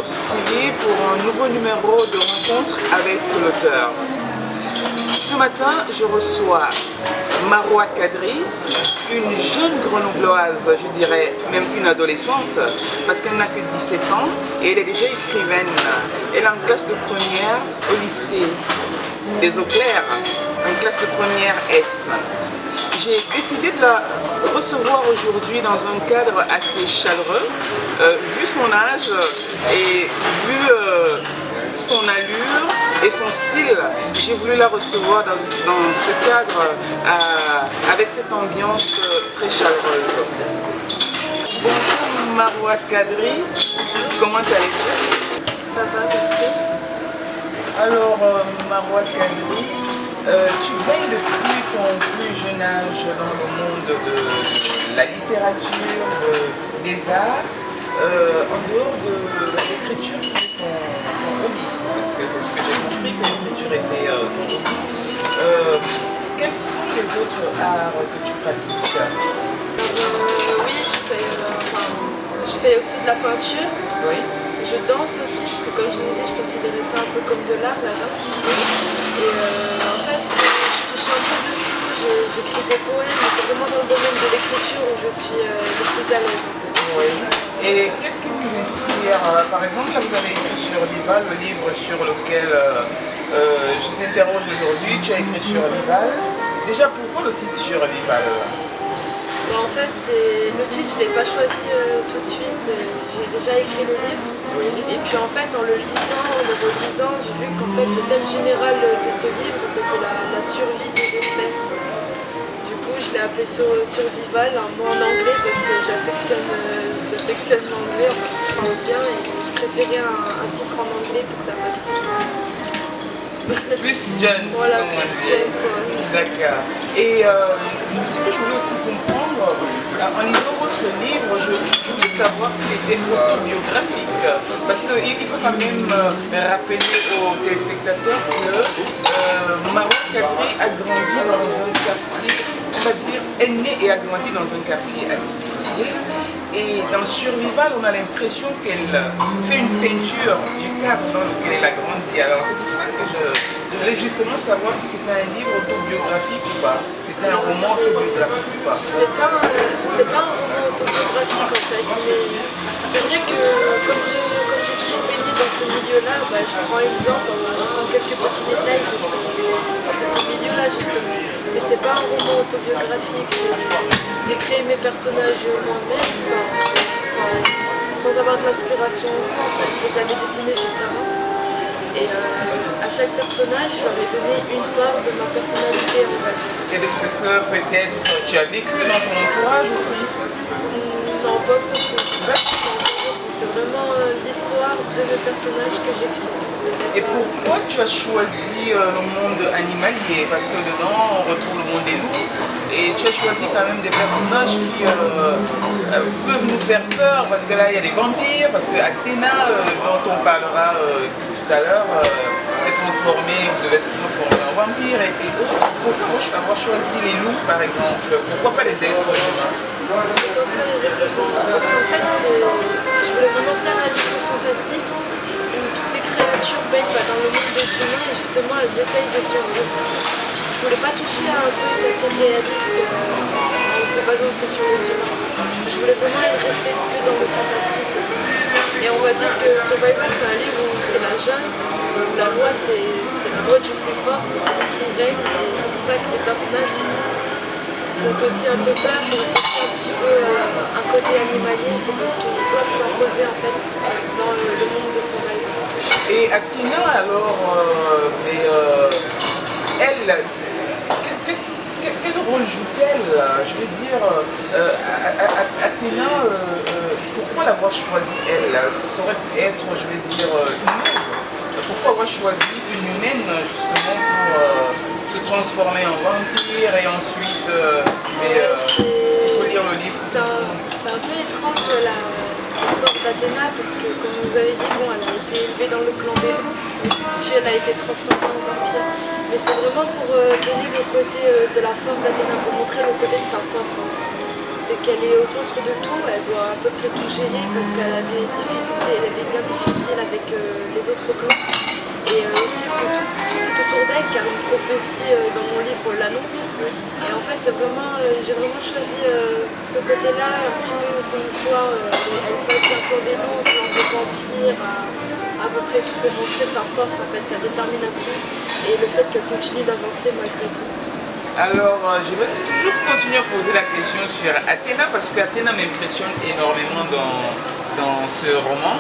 Soaps TV pour un nouveau numéro de rencontre avec l'auteur. Ce matin, je reçois Maroua Kadri, une jeune grenobloise, je dirais même une adolescente, parce qu'elle n'a que 17 ans et elle est déjà écrivaine. Elle est en classe de première au lycée des Eaux Claires, en classe de première S. J'ai décidé de la recevoir aujourd'hui dans un cadre assez chaleureux, vu son âge et vu son allure et son style. J'ai voulu la recevoir dans ce cadre avec cette ambiance très chaleureuse. Bonjour Maroua Kadri, comment allez-vous? Ça va, merci. Alors Maroua Kadri, tu baignes depuis ton plus jeune âge dans le monde de la littérature, des arts, en dehors de l'écriture qui est ton hobby, parce que c'est ce que j'ai compris que l'écriture était ton hobby. Quels sont les autres arts que tu pratiques? Oui, je fais aussi de la peinture. Oui. Je danse aussi, parce que comme je vous ai dit, je considérais ça un peu comme de l'art, la danse. Et en fait, je touche un peu de tout. J'écris des poèmes, mais c'est vraiment dans le domaine de l'écriture où je suis le plus à l'aise en fait. Oui. Et qu'est-ce qui vous inspire? Par exemple, là vous avez écrit sur Vival, le livre sur lequel je t'interroge aujourd'hui. Tu as écrit sur Vival. Déjà, pourquoi le titre sur Vival? En fait, le titre, je ne l'ai pas choisi tout de suite. J'ai déjà écrit le livre. Oui. Et puis en fait, en le lisant, en le relisant, j'ai vu qu'en fait, le thème général de ce livre, c'était la survie des espèces. En fait. Du coup, je l'ai appelé Survival, un mot en anglais parce que j'affectionne l'anglais, je parle bien et je préférais un titre en anglais pour que ça fasse plus. Plus Jones. Voilà, plus Jones. D'accord. Et ce que je voulais aussi comprendre, en lisant votre livre, je voulais savoir s'il était autobiographique. Parce qu'il faut quand même rappeler aux téléspectateurs que Maroua Kadri a grandi dans un quartier, on va dire, est née et a grandi dans un quartier assez difficile. Et dans Survival, on a l'impression qu'elle fait une peinture du cadre dans lequel elle a grandi. Alors c'est pour ça que je voulais justement savoir si c'était un livre autobiographique ou pas. C'était un roman autobiographique ou pas. C'est pas un roman autobiographique en fait, mais c'est vrai que comme j'ai toujours baigné dans ce milieu-là, je prends exemple, je prends quelques petits détails de ce milieu-là justement. Mais c'est pas un roman autobiographique, j'ai créé mes personnages moi-même sans avoir de l'inspiration. En fait, je les avais dessinés juste avant. Et à chaque personnage, je leur ai donné une part de ma personnalité, on va dire. Et de ce que peut-être tu as vécu dans ton entourage aussi? Non, pas beaucoup. C'est vraiment l'histoire de mes personnages que j'écris. Et pourquoi tu as choisi le monde animalier? Parce que dedans, on retrouve le monde des loups. Et tu as choisi quand même des personnages qui peuvent nous faire peur. Parce que là, il y a des vampires. Parce que Athéna, dont on parlera tout à l'heure, s'est transformée, ou devait se transformer en vampire. Et pourquoi avoir choisi les loups, par exemple? Pourquoi pas les êtres humains? Pourquoi pas les êtres humains? Parce qu'en fait, je voulais vraiment faire un livre fantastique où toutes les créatures baignent dans le monde des humains et justement elles essayent de survivre. Je voulais pas toucher à un truc assez réaliste en se basant que sur les humains. Je voulais vraiment rester que dans le fantastique. Et on va dire que Survival c'est un livre où c'est la jungle, où la loi c'est la loi du plus fort, c'est celui qui règne et c'est pour ça que les personnages font aussi un peu peur, ils ont aussi un petit peu un côté animalier, c'est parce qu'ils doivent s'imposer en fait dans le monde de Survival. Et Athéna alors, elle, quel rôle joue-t-elle? Je veux dire, Athéna, pourquoi l'avoir choisie elle? Ça aurait pu être, je veux dire, une louve. Pourquoi avoir choisi une humaine justement pour se transformer en vampire et ensuite... il faut lire le livre. C'est un peu étrange l'histoire d'Athéna parce que comme vous avez dit, bon, elle a été élevée dans le clan des loups, puis elle a été transformée en vampire. Mais c'est vraiment pour donner le côté de la force d'Athéna, pour montrer le côté de sa force en fait. c'est qu'elle est au centre de tout, elle doit à peu près tout gérer parce qu'elle a des difficultés, elle a des liens difficiles avec les autres clans. Et aussi que tout est autour d'elle car une prophétie dans mon livre l'annonce. Et en fait j'ai vraiment choisi ce côté-là, un petit peu son histoire, elle passe d'un clan des loups au clan des vampires, à peu près tout pour montrer sa force, en fait, sa détermination et le fait qu'elle continue d'avancer malgré tout. Alors, je vais toujours continuer à poser la question sur Athéna parce qu'Athéna m'impressionne énormément dans ce roman.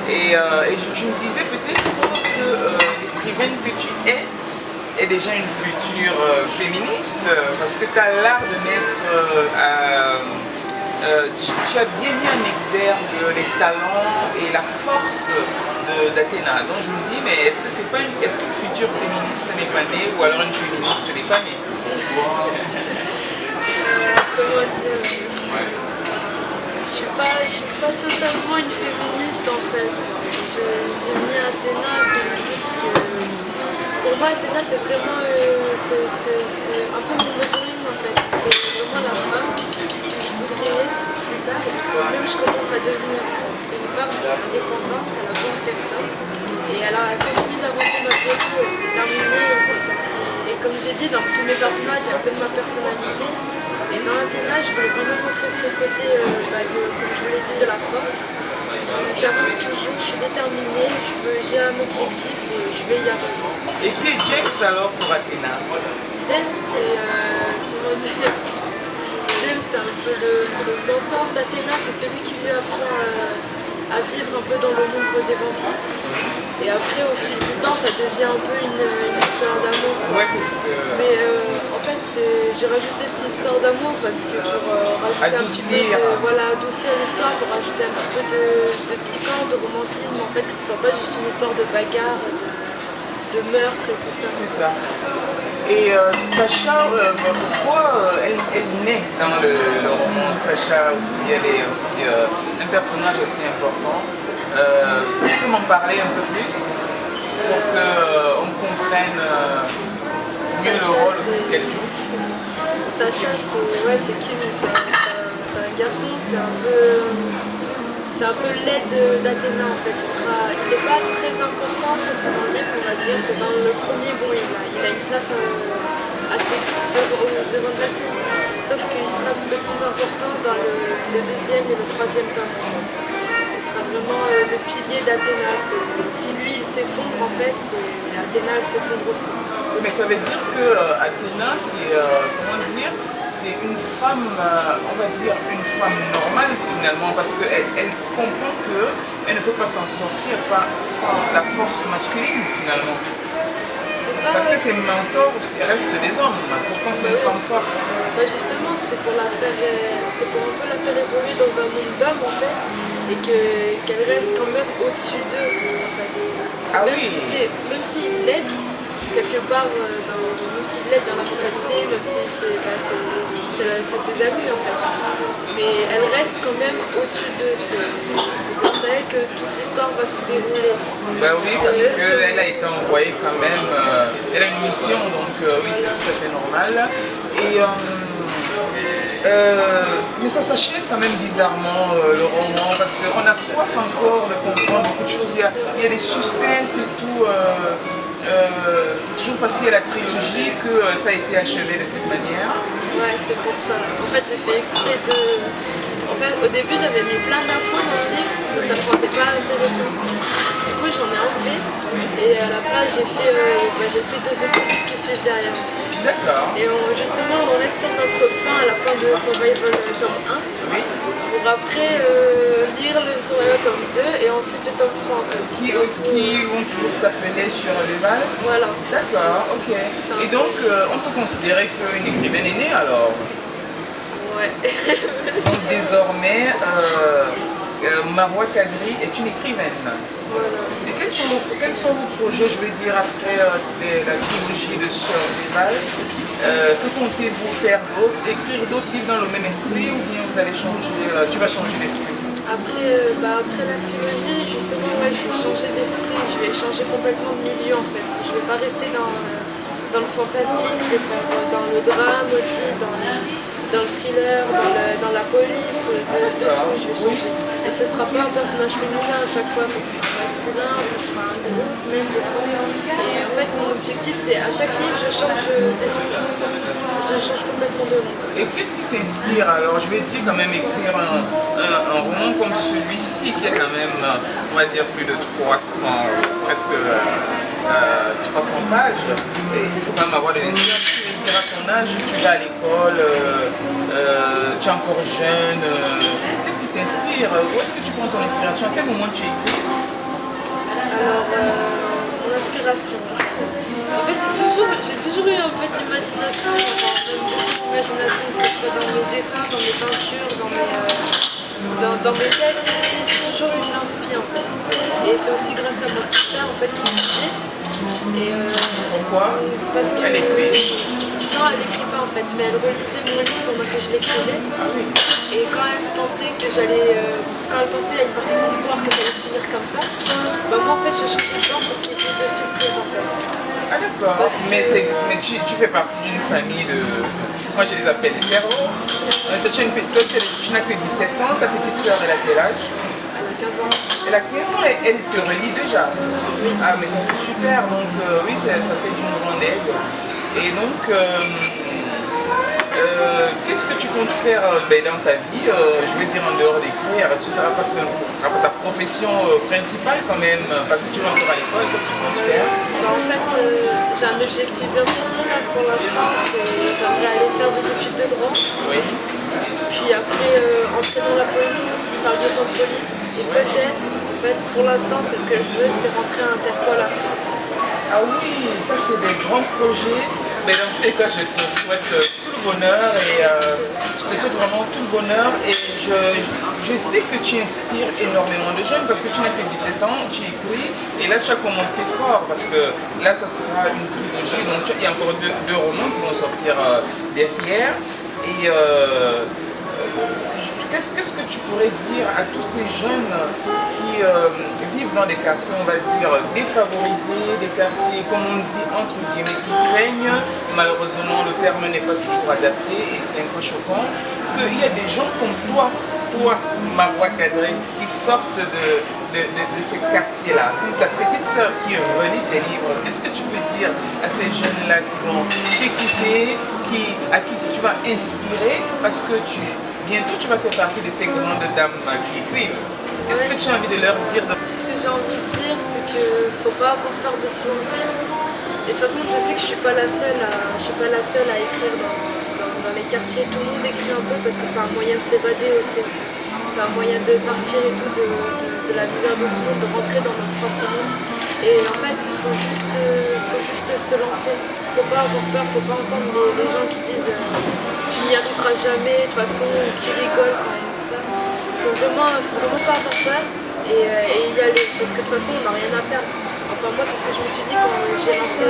Et je me disais peut-être que l'écrivaine que tu est déjà une future féministe parce que tu as l'art de mettre tu as bien mis en exergue les talents et la force d'Athéna. Donc je me dis, mais est-ce qu'une future féministe n'est pas née ou alors une féministe n'est pas née? Comment dire, je suis pas totalement une féministe en fait. J'ai mis Athéna comme je dis parce que pour moi Athéna c'est vraiment c'est un peu mon héroïne en fait. C'est vraiment la femme que je voudrais être plus tard et que même je commence à devenir. C'est une femme indépendante, elle a besoin de personne et elle a continué d'avancer malgré tout, elle est déterminée et tout ça. Et comme j'ai dit, dans tous mes personnages, il y a un peu de ma personnalité. Et dans Athéna, je voulais vraiment montrer ce côté, comme je vous l'ai dit, de la force. J'avance toujours, je suis déterminée, j'ai un objectif et je vais y arriver. Et qui est James alors pour Athéna? James, c'est comment dire, James, c'est un peu le mentor d'Athéna, c'est celui qui lui apprend à vivre un peu dans le monde des vampires. Et après, au fil du temps, ça devient un peu une histoire d'amour. Ouais, c'est ce que... Mais en fait, j'ai rajouté cette histoire d'amour parce que pour rajouter un petit peu adoucir l'histoire, pour rajouter un petit peu de piquant, de romantisme, en fait, que ce soit pas juste une histoire de bagarre, de meurtre et tout ça. C'est ça. Et Sacha, pourquoi elle naît dans le roman? Sacha aussi, elle est aussi un personnage assez important. Tu peux m'en parler un peu plus pour qu'on comprenne mieux le rôle aussi qu'elle joue? Sacha, c'est Kim, c'est un garçon, c'est un peu l'aide d'Athéna en fait. Il n'est pas très important en fait dans le livre, on va dire que dans le premier, bon, il a une place assez devant de la scène. Sauf qu'il sera le plus important dans le deuxième et le troisième tome en fait. Il sera vraiment le pilier d'Athéna. Si lui il s'effondre en fait, Athéna elle s'effondre aussi. Mais ça veut dire que Athéna c'est comment dire? C'est une femme, on va dire une femme normale finalement, parce qu'elle comprend qu'elle ne peut pas s'en sortir sans la force masculine finalement. Parce que ses mentors restent des hommes, pourtant c'est une femme forte. Bah justement, c'était pour un peu la faire évoluer dans un monde d'hommes en fait, et qu'elle reste quand même au-dessus d'eux en fait. Même s'il l'aide quelque part, même s'il l'aide dans la mentalité, même si c'est ses amis en fait. Mais elle reste quand même au-dessus d'eux. C'est grâce à elle que toute l'histoire va se dérouler. Ben oui, parce qu'elle a été envoyée quand même, elle a une mission, donc oui, c'est tout à fait normal. Et, mais ça s'achève quand même bizarrement le roman, parce qu'on a soif encore de comprendre beaucoup de choses. Il y a des suspens et tout. C'est toujours parce qu'il y a la trilogie que ça a été achevé de cette manière. Ouais, c'est pour ça. En fait, j'ai fait exprès de... En fait, au début, j'avais mis plein d'infos dans le livre, mais ça ne me rendait pas intéressant. Du coup, j'en ai enlevé. Et à la place, j'ai fait 2 autres livres qui suivent derrière. D'accord. Et justement, on reste sur notre fin à la fin de Survival tome 1. Oui. Pour après lire le Survival tome 2 et ensuite le tome 3 en fait. Qui vont toujours s'appeler Survival. Voilà. D'accord, ok. Et donc, on peut considérer qu'une écrivaine est née alors? Ouais. Donc désormais, Marwa Kadri est une écrivaine. Voilà. Et quels sont vos projets, je vais dire, après la trilogie de Survival? Que comptez-vous faire d'autre? Écrire d'autres livres dans le même esprit ou bien vous allez changer, tu vas changer d'esprit? Après la trilogie, justement, ouais, je vais changer d'esprit, je vais changer complètement de milieu en fait. Je vais pas rester dans le fantastique, je vais faire dans le drame aussi, dans le thriller, dans la police, de tout, je vais changer. Et ce ne sera pas un personnage féminin à chaque fois, ce sera masculin, ce sera un groupe, même des fois. Et en fait, mon objectif, c'est à chaque livre, je change d'esprit. Je change complètement de monde. Et qu'est-ce qui t'inspire alors? Je vais dire quand même écrire un roman comme celui-ci qui a quand même, on va dire, plus de 300, presque 300 pages. Et il faut quand même avoir de l'inspiration. Tu veux dire à ton âge, tu vas à l'école, tu es encore jeune. Qu'est-ce qui t'inspire? Où est-ce que tu prends ton inspiration? À quel moment tu écris? Alors, mon inspiration. En fait, j'ai toujours eu un peu d'imagination, enfin, même beaucoup d'imagination, que ce soit dans mes dessins, dans mes peintures, dans mes textes aussi. J'ai toujours eu de l'inspi en fait. Et c'est aussi grâce à ma petite sœur en fait qui me dit. Et Pourquoi? Parce que elle écrit? Non, elle n'écrit pas en fait, mais elle relisait mon livre pendant que je l'écrivais. Ah oui. Et quand elle pensait que quand elle pensait à une partie de l'histoire que ça allait se finir comme ça, bah moi en fait je changeais de genre pour qu'il y ait plus de surprises en fait. Ah d'accord, mais tu fais partie d'une famille de... Moi je les appelle des cerveaux. Toi, tu n'as que 17 ans, ta petite soeur elle a quel âge? Elle a 15 ans. Elle a 15 ans et elle te relie déjà? Oui. Ah mais ça c'est super, donc oui ça fait d'une grande aide. Et donc, qu'est-ce que tu comptes faire dans ta vie? Je veux dire en dehors d'écrire, ce ne sera pas ta profession principale quand même, parce que tu vas encore à l'école, qu'est-ce que tu comptes faire? Bah, en fait, j'ai un objectif bien précis là pour l'instant, j'aimerais aller faire des études de droit. Oui. Puis après, entrer dans la police, faire le bureau de police. Et peut-être, en fait, pour l'instant, c'est ce que je veux, c'est rentrer à Interpol après. Ah oui, ça c'est des grands projets. Mais dans tous les cas, je te souhaite tout le bonheur et je te souhaite vraiment tout le bonheur et je sais que tu inspires énormément de jeunes parce que tu n'as que 17 ans, tu écris et là tu as commencé fort parce que là ça sera une trilogie, donc il y a encore deux romans qui vont sortir derrière et qu'est-ce que tu pourrais dire à tous ces jeunes qui vivent dans des quartiers, on va dire, défavorisés, des quartiers, comme on dit, entre guillemets, qui craignent, malheureusement le terme n'est pas toujours adapté et c'est un peu choquant, qu'il y a des gens comme toi, Marois Kadri, qui sortent de ces quartiers-là, ta petite soeur qui relit tes livres, qu'est-ce que tu peux dire à ces jeunes-là qui vont t'écouter, à qui tu vas inspirer parce que bientôt tu vas faire partie de ces grandes dames qui écrivent. Qu'est-ce que tu as envie de leur dire? Ce que j'ai envie de dire, c'est qu'il ne faut pas avoir peur de se lancer. Et de toute façon, je sais que je ne suis pas la seule à écrire dans les quartiers. Tout le monde écrit un peu parce que c'est un moyen de s'évader aussi. C'est un moyen de partir et tout de la misère de ce monde, de rentrer dans notre propre monde. Et en fait, il faut juste se lancer. Il ne faut pas avoir peur, il ne faut pas entendre les gens qui disent tu n'y arriveras jamais, de toute façon, qui rigolent quand ils disent ça. Il faut vraiment pas avoir peur et y aller, parce que de toute façon, on n'a rien à perdre. Enfin, moi, c'est ce que je me suis dit quand j'ai lancé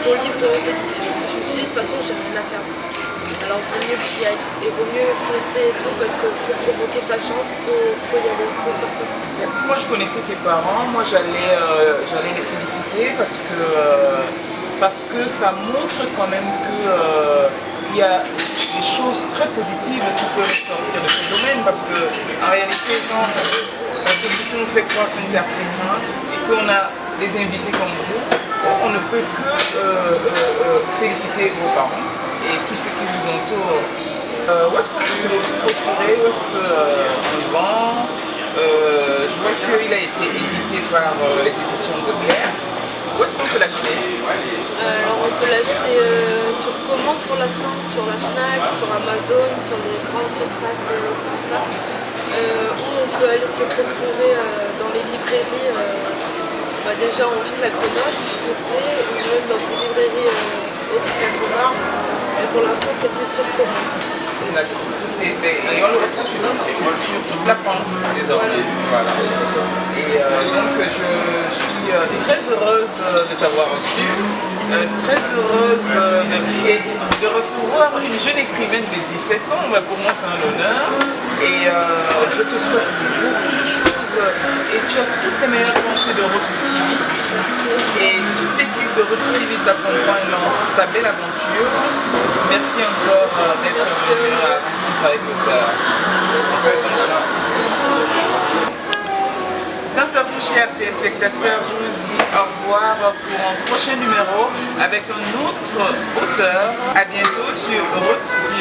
mon livre aux éditions. Je me suis dit, de toute façon, j'ai rien à perdre. Alors, il vaut mieux que j'y aille et il vaut mieux foncer et tout, parce qu'il faut provoquer sa chance, il faut y aller, il faut sortir. Si moi je connaissais tes parents, moi j'allais les féliciter parce que ça montre quand même qu'il y a des choses très positives qui peuvent sortir de ce domaine parce que en réalité quand la société nous fait croire qu'un quartier craint et qu'on a des invités comme vous, on ne peut que féliciter vos parents et tous ceux qui vous entourent. Où est-ce qu'on peut se le procurer? Où est-ce qu'on le vend? Je vois qu'il a été édité par les éditions Baudelaire. Où est-ce qu'on peut l'acheter? Alors on peut l'acheter sur commande pour l'instant, sur la Fnac, sur Amazon, sur les grandes surfaces comme ça. Ou on peut aller se le procurer dans les librairies, déjà en ville à Grenoble, je sais, ou même dans des librairies autres qu'à Grenoble. Mais pour l'instant c'est plus sur commande. Et on le retrouve sur toute la France désormais. Voilà. Et donc je suis très heureuse de t'avoir reçu, très heureuse de recevoir une jeune écrivaine de 17 ans. Pour moi c'est un honneur et je te souhaite beaucoup de choses et tu as toutes les meilleures pensées de Roots TV. Et toute l'équipe de Roots TV t'accompagne dans ta belle aventure. Merci encore d'être venu. rencontre avec l'auteur. Merci. Bonne chance. Merci. Quant à vous, chers téléspectateurs, je vous dis au revoir pour un prochain numéro avec un autre auteur. À bientôt sur Roots TV.